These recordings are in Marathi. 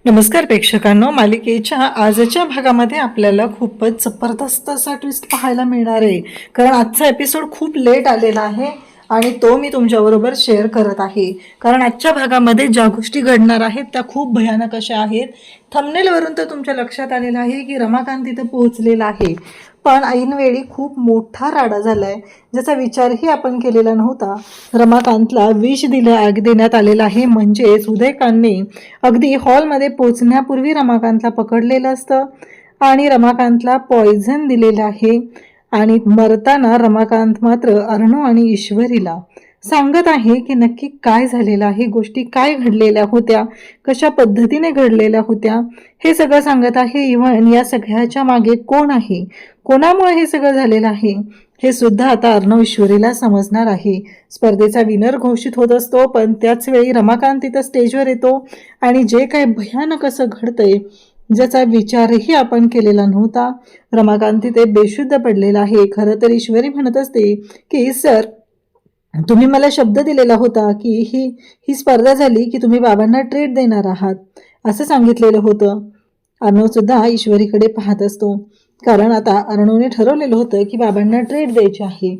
नमस्कार प्रेक्षकांनो, मालिकेच्या आजच्या भागामध्ये आपल्याला खूपच जबरदस्त असा ट्विस्ट पाहायला मिळणार आहे. कारण आजचा एपिसोड खूप लेट आलेला आहे आणि तो मी तुमच्याबरोबर शेअर करत आहे. कारण आजच्या भागामध्ये ज्या गोष्टी घडणार आहेत त्या खूप भयानक अशा आहेत. थंबनेलवरून तर तुमच्या लक्षात आलेलं आहे की रमाकांत तिथं पोहोचलेला आहे, पण ऐनवेळी खूप मोठा राडा झालाय ज्याचा विचारही आपण केलेला नव्हता. रमाकांतला विष देण्यात आलेला आहे. म्हणजेच उदयकांतने अगदी हॉलमध्ये पोहोचण्यापूर्वी रमाकांतला पकडलेलं असतं आणि रमाकांतला पॉयझन दिलेलं आहे. आणि मरताना रमाकांत मात्र अर्णव आणि ईश्वरीला सांगत आहे की नक्की काय झालेलं आहे, गोष्टी काय घडलेल्या होत्या, कशा पद्धतीने घडलेल्या होत्या, हे सगळं सांगत आहे. इव्हन या सगळ्याच्या मागे कोण आहे, कोणामुळे हे सगळं झालेलं आहे हे सुद्धा आता अर्णव ईश्वरीला समजणार आहे. स्पर्धेचा विनर घोषित होत असतो, पण त्याच वेळी रमाकांत तिथं स्टेजवर येतो आणि जे काही भयानक असं घडतंय ज्याचा विचारही आपण केलेला नव्हता. रमाकांत तिथे बेशुद्ध पडलेला आहे. खरं तर ईश्वरी म्हणत असते की सर, तुम्ही मला शब्द दिलेला होता की ही स्पर्धा झाली की तुम्ही बाबांना ट्रीट देणार आहात, असं सांगितलेलं होतं. अर्णव सुद्धा ईश्वरीकडे पाहत असतो, कारण आता अर्णवने ठरवलेलं होतं की बाबांना ट्रीट द्यायची आहे.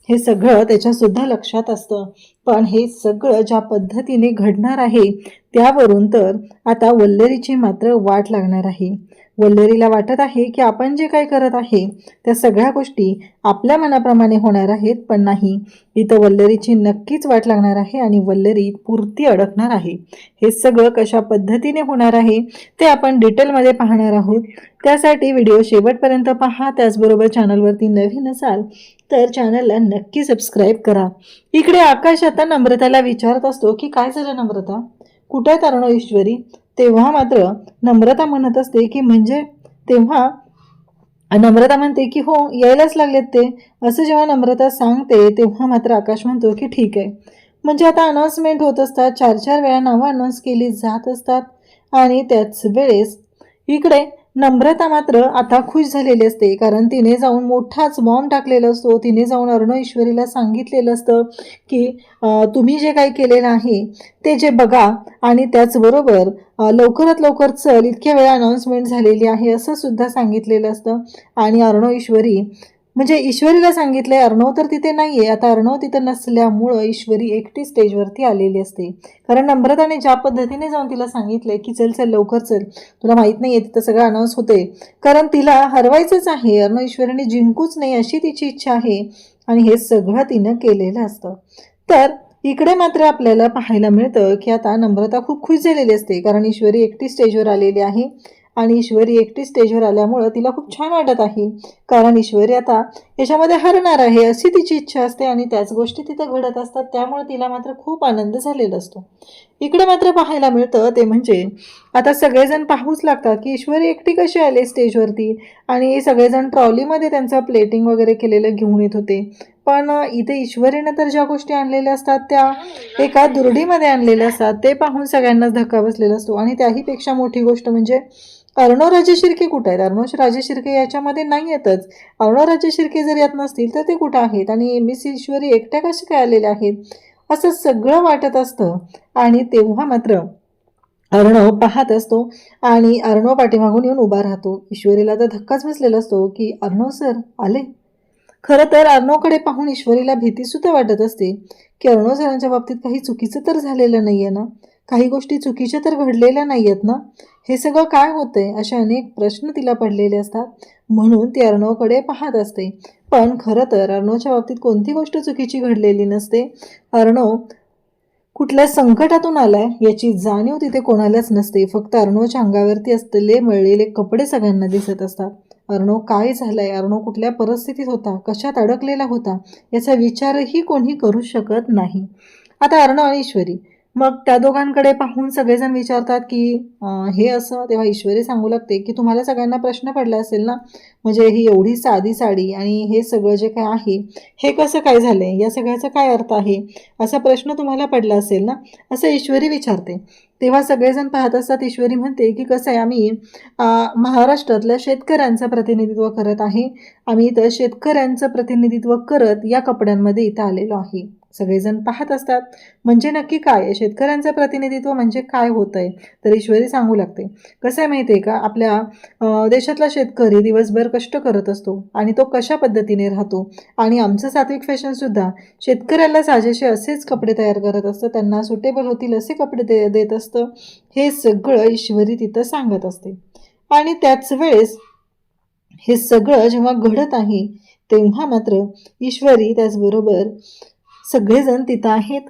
हे सगळं त्याच्या सुद्धा लक्षात असतं, पण हे सगळं ज्या पद्धतीने घडणार आहे त्यावरून तर आता वल्लरीची मात्र वाट लागणार आहे. वल्लरीला वाटत आहे की आपण जे काय करत आहे त्या सगळ्या गोष्टी आपल्या मनाप्रमाणे होणार आहेत, पण नाही, इथं वल्लरीची नक्कीच वाट लागणार आहे आणि वल्लरी पुरती अडकणार आहे. हे सगळं कशा पद्धतीने होणार आहे ते आपण डिटेलमध्ये पाहणार आहोत. त्यासाठी व्हिडिओ शेवटपर्यंत पहा. त्याचबरोबर चॅनलवरती नवीन असाल तर चॅनलला नक्की सबस्क्राईब करा. इकडे आकाश आता नम्रताला विचारत असतो की काय झालं नम्रता, कुठे आहेत अर्णव ईश्वरी. तेव्हा मात्र नम्रता म्हणत असते की म्हणजे, तेव्हा नम्रता म्हणते की हो यायलाच लागलेत ते. असं जेव्हा नम्रता सांगते तेव्हा मात्र आकाश म्हणतो की ठीक आहे. म्हणजे आता अनाउन्समेंट होत असतात, 4-4 वेळा नावं अनाऊन्स केली जात असतात आणि त्याच वेळेस इकडे नम्रता मात्र आता खुश झालेली असते, कारण तिने जाऊन मोठाच बॉम्ब टाकलेला असतो. तिने जाऊन अर्णव ईश्वरीला सांगितलेलं असतं की तुम्ही जे काही केलेलं आहे ते जे बघा आणि त्याचबरोबर लवकरात लवकर चल, इतक्या वेळा अनाउन्समेंट झालेली आहे असं सुद्धा सांगितलेलं असतं. आणि अर्णव ईश्वरी म्हणजे ईश्वरीला सांगितलंय, अर्णव तर तिथे नाहीये. आता अर्णव तिथं नसल्यामुळं ईश्वरी एकटी स्टेजवरती आलेली असते, कारण नम्रताने ज्या पद्धतीने जाऊन तिला सांगितलंय की चल चल लवकर चल, तुला माहित नाहीये तिथं सगळं अनाऊन्स होते, कारण तिला हरवायचंच आहे, अर्णव ईश्वरीने जिंकूच नाही अशी तिची इच्छा आहे आणि हे सगळं तिनं केलेलं असतं. तर इकडे मात्र आपल्याला पाहायला मिळतं की आता नम्रता खूप खुश झालेली असते, कारण ईश्वरी एकटी स्टेजवर आलेली आहे आणि ईश्वरी एकटी स्टेजवर आल्यामुळं तिला खूप छान वाटत आहे, कारण ईश्वरी आता याच्यामध्ये हरणार आहे अशी तिची इच्छा असते आणि त्याच गोष्टी तिथं घडत असतात, त्यामुळे तिला मात्र खूप आनंद झालेला असतो. इकडे मात्र पाहायला मिळतं ते म्हणजे आता सगळेजण पाहूच लागतात की ईश्वरी एकटी कशी आले स्टेजवरती, आणि सगळेजण ट्रॉलीमध्ये त्यांचं प्लेटिंग वगैरे केलेलं घेऊन येत होते, पण इथे ईश्वरीनं तर ज्या गोष्टी आणलेल्या असतात त्या एका दुरडीमध्ये आणलेल्या असतात. ते पाहून सगळ्यांनाच धक्का बसलेला असतो. आणि त्याहीपेक्षा मोठी गोष्ट म्हणजे अर्णव राजे शिर्के कुठे आहेत. अर्णव राजे शिर्के याच्यामध्ये नाही येतच. अर्णव राजे शिर्के जर यात नसतील तर ते कुठं आहेत आणि मिस ईश्वरी एकट्या कशा काय आलेल्या आहेत असं सगळं वाटत असतं. आणि तेव्हा मात्र अर्णव पाहत असतो आणि अर्णव पाठीमागून येऊन उभा राहतो. ईश्वरीला तर धक्काच बसलेला असतो की अर्णव सर आले. खरं तर अर्णवकडे पाहून ईश्वरीला भीतीसुद्धा वाटत असते की अर्णव सरांच्या बाबतीत काही चुकीचं तर झालेलं नाही आहे ना, काही गोष्टी चुकीच्या तर घडलेल्या नाही आहेत ना, हे सगळं काय होतंय, असे अनेक प्रश्न तिला पडलेले असतात. म्हणून ती अर्णवकडे पाहत असते. पण खरं तर अर्णवच्या बाबतीत कोणती गोष्ट चुकीची घडलेली नसते. अर्णव कुठल्या संकटातून आलाय याची जाणीव तिथे कोणालाच नसते. फक्त अर्णवच्या अंगावरती असलेले मळलेले कपडे सगळ्यांना दिसत असतात. अर्णव काय झालंय, अर्णव कुठल्या परिस्थितीत होता, कशात अडकलेला होता याचा विचारही कोणी करू शकत नाही. आता अर्णव आणि ईश्वरी, मग त्या दोघांकडे पाहून सगळेजण विचारतात की हे असं. तेव्हा ईश्वरी सांगू लागते की तुम्हाला सगळ्यांना प्रश्न पडला असेल ना, म्हणजे ही एवढी साधी साडी आणि हे सगळं जे काय आहे हे कसं काय झालंय, या सगळ्याचा काय अर्थ आहे, असा प्रश्न तुम्हाला पडला असेल ना, असं ईश्वरी विचारते. तेव्हा सगळेजण पाहत असतात. ईश्वरी म्हणते की कसं आहे, आम्ही महाराष्ट्रातल्या शेतकऱ्यांचं प्रतिनिधित्व करत आहे, आम्ही इथं शेतकऱ्यांचं प्रतिनिधित्व करत या कपड्यांमध्ये इथं आलेलो आहे. सगळेजण पाहत असतात. म्हणजे नक्की काय, शेतकऱ्यांचं प्रतिनिधित्व म्हणजे काय होतंय, तर ईश्वरी सांगू लागते. कसं आहे माहिती आहे का, आपल्या देशातला शेतकरी दिवसभर कष्ट करत असतो आणि तो कशा पद्धतीने राहतो. आणि आमचं सात्विक फॅशनसुद्धा शेतकऱ्याला साजेसे असेच कपडे तयार करत असतं, त्यांना सुटेबल होतील असे कपडे देत असतं. हे सगळं ईश्वरी तिथं सांगत असते. आणि त्याच वेळेस हे सगळं जेव्हा घडत आहे तेव्हा मात्र ईश्वरी त्याचबरोबर सगळेजण तिथं आहेत.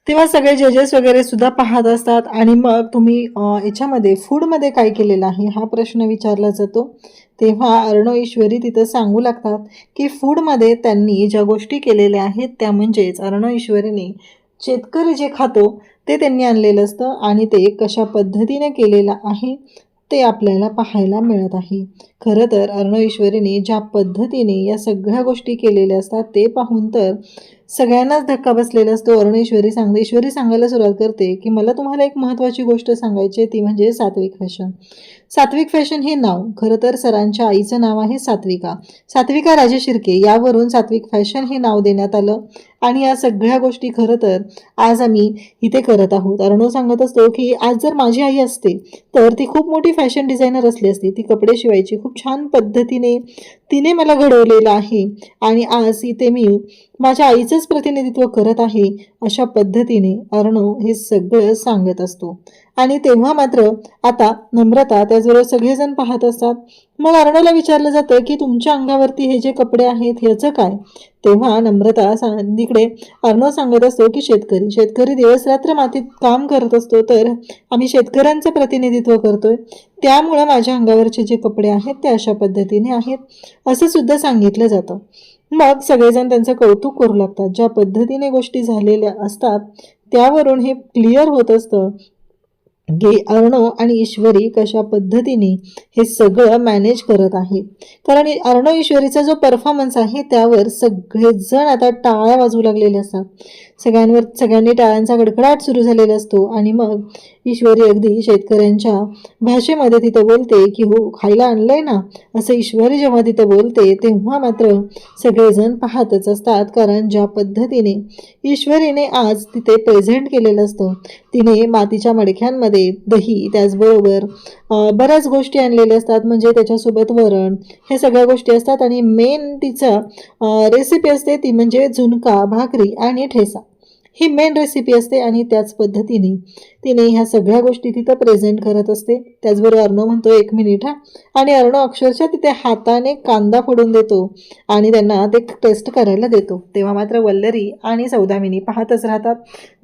तेव्हा सगळे जजेस वगैरे सुद्धा पाहत असतात. आणि मग तुम्ही याच्यामध्ये फूडमध्ये काय केलेलं आहे हा प्रश्न विचारला जातो. तेव्हा अर्णव ईश्वरी तिथं सांगू लागतात की फूडमध्ये त्यांनी ज्या गोष्टी केलेल्या आहेत त्या म्हणजेच अर्णव ईश्वरीने शेतकरी जे खातो ते त्यांनी आणलेलं असतं आणि ते कशा पद्धतीने केलेलं आहे ते आपल्याला पाहायला मिळत आहे. खरं तर अर्णव ईश्वरीने ज्या पद्धतीने या सगळ्या गोष्टी केलेल्या असतात ते पाहून तर सगळ्यांनाच धक्का बसलेला असतो. अर्णव ईश्वरी सांगायला सुरुवात करते की मला तुम्हाला एक महत्त्वाची गोष्ट सांगायची आहे, ती म्हणजे सात्विक फॅशन. सात्विक फॅशन हे नाव खरं तर सरांच्या आईचं नाव आहे सात्विका राजे शिर्के, यावरून सात्विक फॅशन हे नाव देण्यात आलं. आणि या सगळ्या गोष्टी खरं तर आज आम्ही इथे करत आहोत. अर्णव सांगत असतो की आज जर माझी आई असते तर ती खूप मोठी फॅशन डिझायनर असली असती, ती कपडे शिवायची खूप छान पद्धतीने तिने मला घडवलेलं आहे आणि आज इथे मी माझ्या आईचंच प्रतिनिधित्व करत आहे, अशा पद्धतीने अर्णव हे सगळं सांगत असतो. आणि तेव्हा मात्र आता नम्रता त्याचबरोबर सगळेजण पाहत असतात. मग अर्णवला विचारलं जातं की तुमच्या अंगावरती हे जे कपडे आहेत ह्याचं काय. तेव्हा नम्रता इकडे अर्णव सांगत असतो की शेतकरी दिवस रात्र मातीत काम करत असतो, तर आम्ही शेतकऱ्यांचं प्रतिनिधित्व करतोय, त्यामुळं माझ्या अंगावरचे जे कपडे आहेत ते अशा पद्धतीने आहेत असं सुद्धा सांगितलं जातं. मग सगळेजण त्यांचं कौतुक करू लागतात. ज्या पद्धतीने गोष्टी झालेल्या असतात त्यावरून हे क्लिअर होत असतं की अर्णव आणि ईश्वरी कशा पद्धतीने हे सगळं मॅनेज करत आहेत. कारण अर्णव ईश्वरीचा जो परफॉर्मन्स आहे त्यावर सगळेजण आता टाळ्या वाजवू लागलेले असतात. सगळ्यांनी टाळ्यांचा गडगडाट सुरू झालेला असतो. आणि मग ईश्वरी अगदी शेतकऱ्यांच्या भाषेमध्ये तिथं बोलते की हो खायला आणलंय ना, असं ईश्वरी जेव्हा तिथं बोलते तेव्हा मात्र सगळेजण पाहतच असतात. कारण ज्या पद्धतीने ईश्वरीने आज तिथे प्रेझेंट केलेलं असतं, तिने मातीच्या मडक्यांमध्ये दही त्याचबरोबर बऱ्याच गोष्टी आणलेल्या असतात, म्हणजे त्याच्यासोबत वरण, हे सगळ्या गोष्टी असतात. आणि मेन तिचा रेसिपी असते ती म्हणजे झुणका भाकरी आणि ठेचा, ही मेन रेसिपी असते. आणि त्याच पद्धतीने तिने ह्या सगळ्या गोष्टी तिथं प्रेझेंट करत असते. त्याचबरोबर अर्णव म्हणतो 1 मिनिट हा, आणि अर्णव अक्षरशः तिथे हाताने कांदा फोडून देतो आणि त्यांना ते टेस्ट करायला देतो. तेव्हा मात्र वल्लरी आणि सौदामिनी पाहतच राहतात.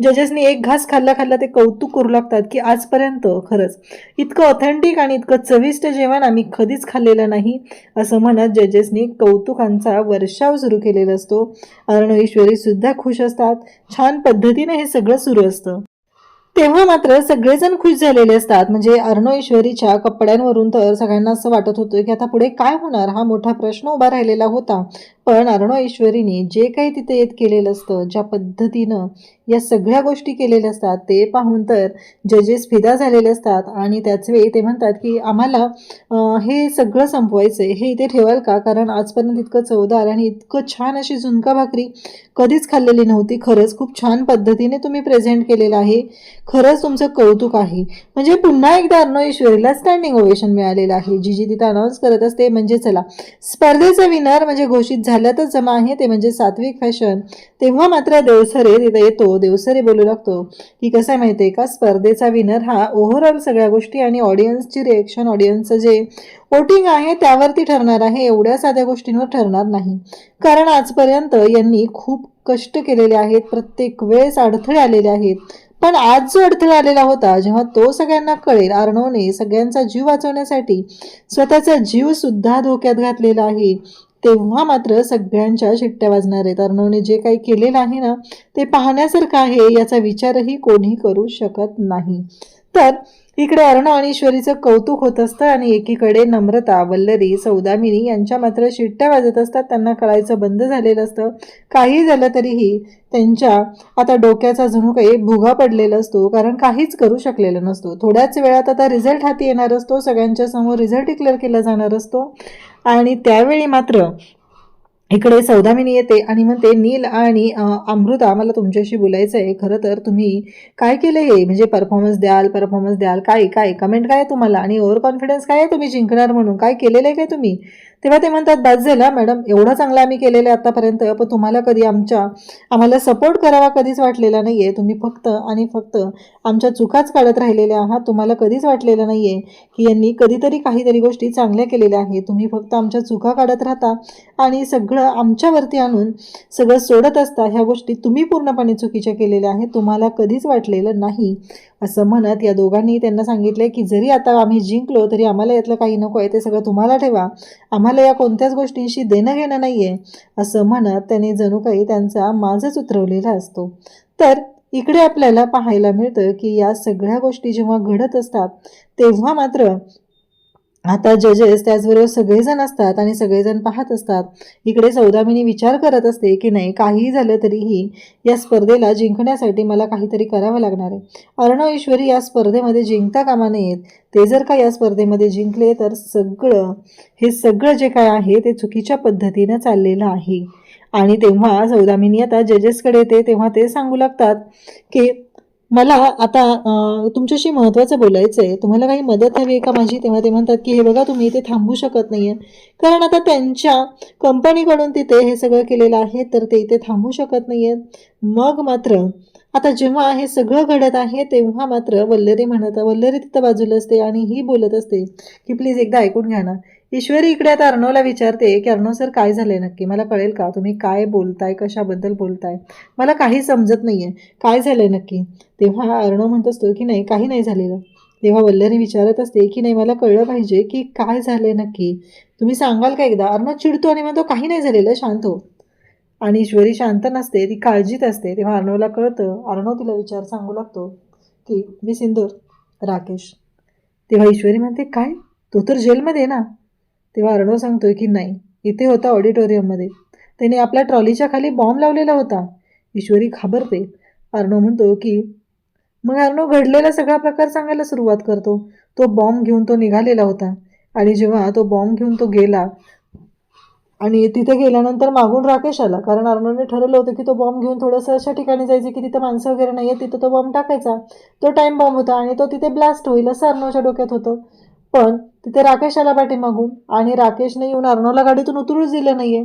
जजेसनी एक घास खाल्ला ते कौतुक करू लागतात की आजपर्यंत खरंच इतकं ऑथेंटिक आणि इतकं चविष्ट जेवण आम्ही कधीच खाल्लेलं नाही, असं म्हणत जजेसनी कौतुकांचा वर्षाव सुरू केलेला असतो. अर्णव ईश्वरी सुद्धा खुश असतात. छान पद्धतीने हे सगळं सुरू असतं. तेव्हा मात्र सगळेजण खुश झालेले असतात. म्हणजे अर्णव ईश्वरीच्या कपड्यांवरून तर सगळ्यांना असं वाटत होतं की आता पुढे काय होणार, हा मोठा प्रश्न उभा राहिलेला होता. पण अर्णव ईश्वरीने जे काही तिथे येत केलेलं असतं, ज्या पद्धतीनं या सगळ्या गोष्टी केलेल्या असतात ते पाहून तर जजेस फिदा झालेले असतात. आणि त्याच वेळी ते म्हणतात की आम्हाला हे सगळं संपवायचं आहे, हे इथे ठेवाल का, कारण आजपर्यंत इतकं चवदार आणि इतकं छान अशी झुणका भाकरी कधीच खाल्लेली नव्हती. खरंच खूप छान पद्धतीने तुम्ही प्रेझेंट केलेलं आहे, खरंच तुमचं कौतुक आहे. म्हणजे पुन्हा एकदा अर्णव ईश्वरीला स्टँडिंग ओवेशन मिळालेलं आहे. जी तिथं अनाऊन्स करत असते म्हणजे चला स्पर्धेचा विनर म्हणजे घोषित झाल्यातच जमा आहे, ते म्हणजे सात्विक फॅशन. तेव्हा मात्र देवसरे तिथे येतो. देवसरे बोलू लागतो की कसं आहे माहिती आहे का, स्पर्धेचा विनर हा ओव्हरऑल सगळ्या गोष्टी आणि ऑडियन्सची रिएक्शन, ऑडियन्सचं जे वोटिंग आहे त्यावरती ठरणार आहे, एवढ्या साध्या गोष्टींवर ठरणार नाही. कारण आजपर्यंत यांनी खूप कष्ट केलेले आहेत, प्रत्येक वेळेस अडथळे आलेले आहेत. पण आज जो अडथळा आलेला होता, जेव्हा तो सगळ्यांना कळेल, अर्णवने सगळ्यांचा जीव वाचवण्यासाठी स्वतःचा जीव सुद्धा धोक्यात घातलेला आहे, तेव्हा मात्र सगळ्यांच्या शिट्ट्या वाजणार आहेत. अर्णवने जे काही केलेलं आहे ना ते पाहण्यासारखं आहे, याचा विचारही कोणी करू शकत नाही. तर इकडे अर्णव आणि ईश्वरीचं कौतुक होत असतं आणि एकीकडे नम्रता, वल्लरी, सौदामिनी यांच्या मात्र शिट्ट्या वाजत असतात. त्यांना कळायचं बंद झालेलं असतं. काही झालं तरीही त्यांच्या आता डोक्याचा जणू काही भुगा पडलेला असतो, कारण काहीच करू शकलेलं नसतो. थोड्याच वेळात आता रिझल्ट हाती येणार असतो, सगळ्यांच्या समोर रिझल्ट डिक्लेअर केला जाणार असतो. आणि त्यावेळी मात्र इकडे सौदामिनी येते आणि म्हणते, नील आणि अमृता, मला तुमच्याशी बोलायचं आहे. खरं तर तुम्ही काय केलं हे, म्हणजे परफॉर्मन्स द्याल काय काय कमेंट काय आहे तुम्हाला, आणि ओव्हर कॉन्फिडन्स काय आहे तुम्ही जिंकणार म्हणून, काय केलेलं आहे काय तुम्ही. तेव्हा ते म्हणतात, बस झाला मॅडम, एवढं चांगलं आम्ही केलेलं आहे आतापर्यंत, पण तुम्हाला कधी आम्हाला सपोर्ट करावा कधीच वाटलेला नाही आहे. तुम्ही फक्त आणि फक्त आमच्या चुकाच काढत राहिलेल्या आहात. तुम्हाला कधीच वाटलेलं नाही आहे की यांनी कधीतरी काहीतरी गोष्टी चांगल्या केलेल्या आहेत. तुम्ही फक्त आमच्या चुका काढत राहता आणि सगळं आमच्यावरती आणून सगळं सोडत असता. ह्या गोष्टी तुम्ही पूर्णपणे चुकीच्या केलेल्या आहेत, तुम्हाला कधीच वाटलेलं नाही. असं म्हणत या दोघांनी त्यांना सांगितलं की जरी आता आम्ही जिंकलो तरी आम्हाला यातलं काही नको आहे, ते सगळं तुम्हाला ठेवा, आम्हाला या कोणत्याच गोष्टींशी देणं घेणं नाही आहे. असं म्हणत त्याने जणू काही त्यांचा माजच उतरवलेला असतो. तर इकडे आपल्याला पाहायला मिळतं की या सगळ्या गोष्टी जेव्हा घडत असतात तेव्हा मात्र आता जजेस त्याचबरोबर सगळेजण असतात आणि सगळेजण पाहत असतात. इकडे सौदामिनी विचार करत असते की नाही, काहीही झालं तरीही या स्पर्धेला जिंकण्यासाठी मला काहीतरी करावं लागणार आहे. अर्णव ईश्वरी या स्पर्धेमध्ये जिंकता कामा नयेत. ते जर का या स्पर्धेमध्ये जिंकले तर हे सगळं जे काय आहे ते चुकीच्या पद्धतीनं चाललेलं आहे. आणि तेव्हा सौदामिनी आता जजेसकडे येते. तेव्हा ते सांगू लागतात की मला आता तुमच्याशी महत्त्वाचं बोलायचं आहे, तुम्हाला काही मदत हवी आहे का माझी. तेव्हा ते म्हणतात की हे बघा, तुम्ही इथे थांबू शकत नाही आहे, कारण आता त्यांच्या कंपनीकडून तिथे हे सगळं केलेलं आहे, तर ते इथे थांबू शकत नाही आहेत. मग मात्र आता जेव्हा हे सगळं घडत आहे तेव्हा मात्र वल्लरी तिथं बाजूला असते आणि ही बोलत असते की प्लीज एकदा ऐकून घ्या ना. ईश्वरी इकडे आता अर्णवला विचारते की अर्णव सर, काय झालंय नक्की, मला कळेल का, तुम्ही काय बोलताय, कशाबद्दल बोलताय, मला काही समजत नाहीये, काय झालंय नक्की. तेव्हा अर्णव म्हणत असतो की नाही, काही नाही झालेलं. तेव्हा वल्लरी विचारत असते की नाही, मला कळलं पाहिजे की काय झालंय नक्की, तुम्ही सांगाल का एकदा. अर्णव चिडतो आणि म्हणतो, काही नाही झालेलं, शांत हो. आणि ईश्वरी शांत नसते, ती काळजीत असते. तेव्हा अर्णवला कळतं. अर्णव तिला विचार सांगू लागतो की मी सिंदूर, राकेश. तेव्हा ईश्वरी म्हणते, काय, तो तर जेलमध्ये ना. तेव्हा अर्णव सांगतोय की नाही, इथे होता ऑडिटोरियममध्ये, त्याने आपल्या ट्रॉलीच्या खाली बॉम्ब लावलेला होता. ईश्वरी घाबरते. अर्णव म्हणतो की मग अर्णव घडलेला सगळा प्रकार सांगायला सुरुवात करतो. तो बॉम्ब घेऊन तो निघालेला होता आणि जेव्हा तो बॉम्ब घेऊन तो गेला आणि तिथे गेल्यानंतर मागून राकेश आला, कारण अर्णवने ठरवलं होतं की तो बॉम्ब घेऊन थोडंसं अशा ठिकाणी जायचं की तिथं माणसं वगैरे नाही आहेत, तिथं तो बॉम्ब टाकायचा. तो टाईम बॉम्ब होता आणि तो तिथे ब्लास्ट होईल असं अर्णवच्या डोक्यात होतं. पण तिथे राकेश आला पाठीमागून आणि राकेशने येऊन अर्णवला गाडीतून उतरूच दिलं नाहीये.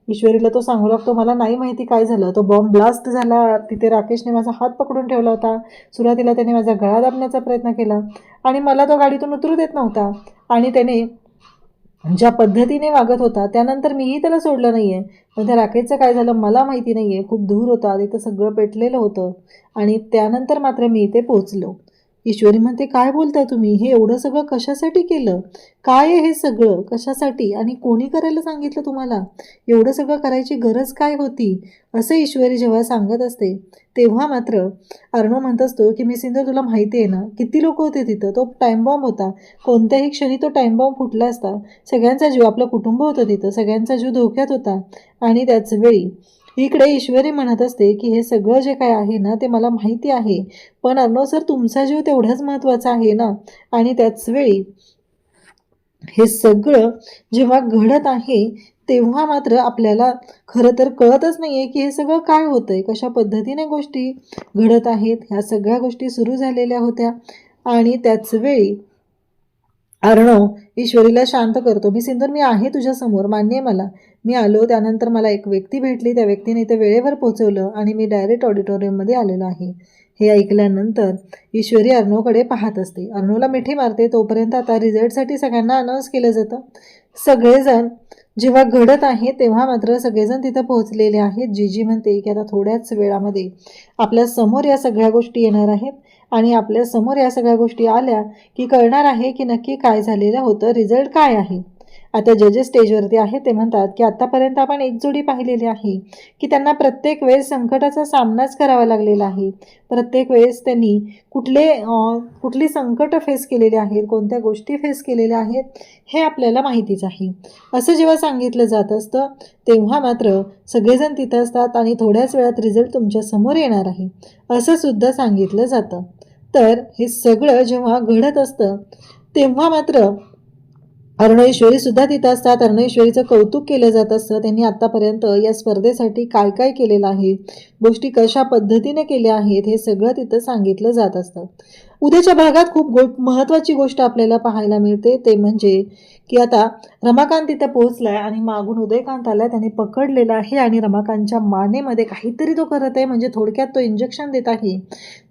ईश्वरीला तो सांगू लागतो, मला नाही माहिती काय झालं, तो बॉम्ब ब्लास्ट झाला, तिथे राकेशने माझा हात पकडून ठेवला होता. सुरुवातीला त्याने माझा गळा दाबण्याचा प्रयत्न केला आणि मला तो गाडीतून उतरू देत नव्हता, आणि त्याने ज्या पद्धतीने वागत होता त्यानंतर मीही त्याला सोडलं नाही आहे. पण त्या राकेशचं काय झालं मला माहिती नाही आहे. खूप दूर होता, तिथं सगळं पेटलेलं होतं आणि त्यानंतर मात्र मी इथे पोचलो. ईश्वरी म्हणते, काय बोलताय तुम्ही, हे एवढं सगळं कशासाठी केलं, काय आहे हे सगळं कशासाठी, आणि कोणी करायला सांगितलं तुम्हाला, एवढं सगळं करायची गरज काय होती. असं ईश्वरी जेव्हा सांगत असते तेव्हा मात्र अर्णव म्हणत असतो की मी सिंधू, तुला माहिती आहे ना किती लोक होते तिथं, तो टाईम बॉम्ब होता, कोणत्याही क्षणी तो टाईम बॉम्ब फुटला असता, सगळ्यांचा जीव, आपलं कुटुंब होतं तिथं, सगळ्यांचा जीव धोक्यात होता. आणि त्याच वेळी इकडे ईश्वरी म्हणत असते की हे सगळं जे काय आहे ना ते मला माहिती आहे, पण अर्णव सर, तुमचा जीव तेवढाच महत्त्वाचा आहे ना. आणि त्याच वेळी हे सगळं जेव्हा घडत आहे तेव्हा मात्र आपल्याला खरं तर कळतच नाही आहे की हे सगळं काय होतं आहे, कशा पद्धतीने गोष्टी घडत आहेत. ह्या सगळ्या गोष्टी सुरू झालेल्या होत्या आणि त्याच वेळी अर्णव ईश्वरीला शांत करतो. मी सिंदूर, मी आहे तुझ्यासमोर, मान्य आहे मला, मी आलो त्यानंतर मला एक व्यक्ती भेटली, त्या व्यक्तीने इथे वेळेवर पोहोचवलं आणि मी डायरेक्ट ऑडिटोरियममध्ये आलेलो आहे. हे ऐकल्यानंतर ईश्वरी अर्णवकडे पाहत असते. अर्णवला मिठी मारते. तोपर्यंत आता रिझल्टसाठी सगळ्यांना अनाऊन्स केलं जातं. सगळेजण जेव्हा घडत आहे तेव्हा मात्र सगळेजण तिथं पोहोचलेले आहेत. जीजी म्हणते की आता थोड्याच वेळामध्ये आपल्या समोर या सगळ्या गोष्टी येणार आहेत आणि आपल्या समोर या सगळ्या गोष्टी आल्या की कळणार आहे की नक्की काय झालेलं होतं, रिझल्ट काय आहे. आता जजेस स्टेजवरती आहे. ते म्हणतात की आत्तापर्यंत आपण एक जोडी पाहिलेली आहे की त्यांना प्रत्येक वेळेस संकटाचा सामनाच करावा लागलेला आहे. प्रत्येक वेळेस त्यांनी कुठली संकटं फेस केलेली आहेत, कोणत्या गोष्टी फेस केलेल्या आहेत हे आपल्याला माहितीच आहे. असं जेव्हा सांगितलं जात असतं तेव्हा मात्र सगळेजण तिथं असतात आणि थोड्याच वेळात रिझल्ट तुमच्या समोर येणार आहे असं सुद्धा सांगितलं जातं. तर हे सगळं जेव्हा घडत असतं तेव्हा मात्र अर्णवेश्वरी सुद्धा तिथं असतात. अर्णवेश्वरीचं कौतुक केलं जात असतं. त्यांनी आतापर्यंत या स्पर्धेसाठी काय काय केलेलं आहे, गोष्टी कशा पद्धतीने केल्या आहेत, हे सगळं तिथं सांगितलं जात असतं. उद्याच्या भागात खूप महत्त्वाची गोष्ट आपल्याला पाहायला मिळते, ते म्हणजे की आता रमाकांत तिथे पोहोचलाय आणि मागून उदयकांत आलाय. त्याने पकडलेला आहे आणि रमाकांतच्या मानेमध्ये काहीतरी तो करत आहे, म्हणजे थोडक्यात तो इंजेक्शन देत आहे.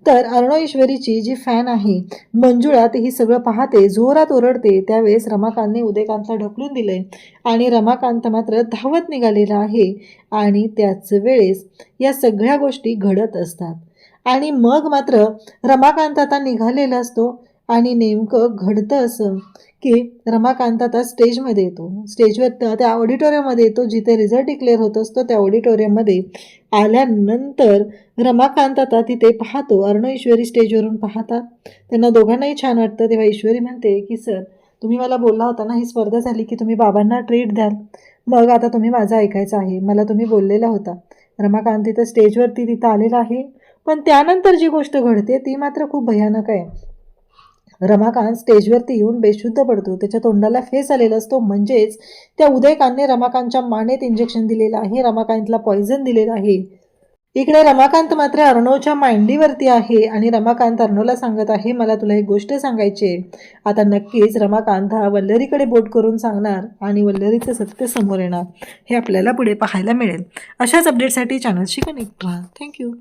तर अर्णवेश्वरीची जी फॅन आहे मंजुळा ती ही सगळं पाहते, जोरात ओरडते. त्यावेळेस रमाकांतने उदयकांतला ढकलून दिलंय आणि रमाकांत मात्र धावत निघालेला आहे आणि त्याच वेळेस या सगळ्या गोष्टी घडत असतात. आणि मग मात्र रमाकांत आता निघालेला असतो आणि नेमकं घडतं असं की रमाकांत आता स्टेजमध्ये येतो. स्टेजवर त्या ऑडिटोरियममध्ये येतो जिथे रिझल्ट डिक्लेअर होत असतो. त्या ऑडिटोरियममध्ये आल्यानंतर रमाकांत आता तिथे पाहतो. अर्णवेश्वरी स्टेजवरून पाहतात. त्यांना दोघांनाही छान वाटतं. तेव्हा ईश्वरी म्हणते की सर, तुम्ही मला बोलला होता ना ही स्पर्धा झाली की तुम्ही बाबांना ट्रीट द्याल, मग आता तुम्ही माझं ऐकायचं आहे. मला तुम्ही बोललेला होता. रमाकांत तिथं स्टेजवरती तिथं आलेला आहे. पण त्यानंतर जी गोष्ट घडते ती मात्र खूप भयानक आहे. रमाकांत स्टेजवरती येऊन बेशुद्ध पडतो. त्याच्या तोंडाला फेस आलेला असतो, म्हणजेच त्या उदयकांतने रमाकांतच्या मानेत इंजेक्शन दिलेलं आहे, रमाकांतला पॉइझन दिलेलं आहे. इकडे रमाकांत मात्र अर्णवच्या मांडीवरती आहे आणि रमाकांत अर्णवला सांगत आहे, मला तुला एक गोष्ट सांगायची आहे. आता नक्कीच रमाकांत हा वल्लरीकडे बोट करून सांगणार आणि वल्लरीचं सत्य समोर येणार. हे आपल्याला पुढे पाहायला मिळेल. अशाच अपडेटसाठी चॅनलशी कनेक्ट राहा. थँक्यू.